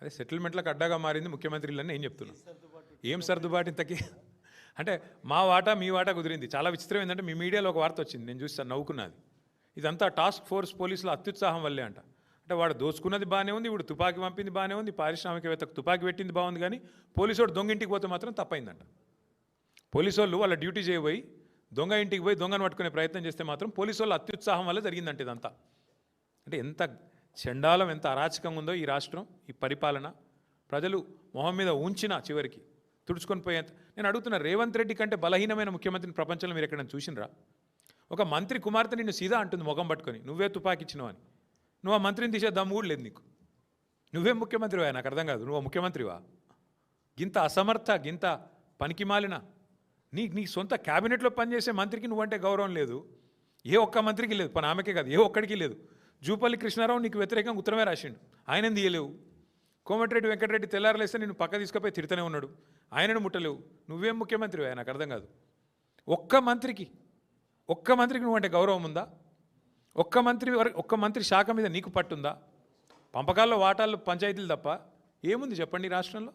అదే సెటిల్మెంట్లకు అడ్డాగా మారింది ముఖ్యమంత్రులని నేను చెప్తున్నాను. ఏం సర్దుబాటు ఇంతకీ అంటే మా వాటా మీ వాటా కుదిరింది. చాలా విచిత్రం ఏంటంటే మీ మీడియాలో ఒక వార్త వచ్చింది, నేను చూస్తాను, నవ్వుకున్నది. ఇదంతా టాస్క్ ఫోర్స్ పోలీసుల అత్యుత్సాహం వల్లే అంట. అంటే వాడు దోచుకున్నది బాగానే ఉంది, ఇప్పుడు తుపాకీ పంపింది బాగానే ఉంది, పారిశ్రామికవేత్తకు తుపాకీ పెట్టింది బాగుంది, కానీ పోలీసు వాడు దొంగ ఇంటికి పోతే మాత్రం తప్పైందంట. పోలీసు వాళ్ళు వాళ్ళ డ్యూటీ చేయబోయి దొంగ ఇంటికి పోయి దొంగను పట్టుకునే ప్రయత్నం చేస్తే మాత్రం పోలీసు వాళ్ళ అత్యుత్సాహం వల్ల జరిగిందంటే ఇదంతా. అంటే ఎంత చండాలం, ఎంత అరాచకంగా ఉందో ఈ రాష్ట్రం, ఈ పరిపాలన. ప్రజలు మొహం మీద ఉంచిన చివరికి తుడుచుకొని పోయేంత. నేను అడుగుతున్నా, రేవంత్ రెడ్డి కంటే బలహీనమైన ముఖ్యమంత్రిని ప్రపంచంలో మీరు ఎక్కడైనా చూసినరా? ఒక మంత్రి కుమార్తె నిన్ను సీదా అంటుంది ముఖం పట్టుకొని, నువ్వే తుపాకి ఇచ్చినావు అని. నువ్వు ఆ మంత్రిని తీసే దమ్ము కూడా లేదు నీకు. నువ్వేం ముఖ్యమంత్రివా? నాకు అర్థం కాదు. నువ్వు ముఖ్యమంత్రివా? గింత అసమర్థ, గింత పనికిమాలిన, నీ సొంత క్యాబినెట్లో పనిచేసే మంత్రికి నువ్వంటే గౌరవం లేదు. ఏ ఒక్క మంత్రికి లేదు, పని ఆమెకే కాదు, ఏ ఒక్కడికి లేదు. జూపల్లి కృష్ణారావు నీకు వ్యతిరేకంగా ఉత్తరమే రాసిండు, ఆయనని తీయలేవు. కోమటిరెడ్డి వెంకటరెడ్డి తెల్లారలేస్తే నేను పక్క తీసుకుపోయి తిడుతూనే ఉన్నాడు, ఆయనను ముట్టలేవు. నువ్వేం ముఖ్యమంత్రివా? నాకు అర్థం కాదు. ఒక్క మంత్రికి నువ్వంటే గౌరవం ఉందా? ఒక్క మంత్రి శాఖ మీద నీకు పట్టుందా? పంపకాల్లో వాటాలు పంచాయతీలు తప్ప ఏముంది చెప్పండి రాష్ట్రంలో?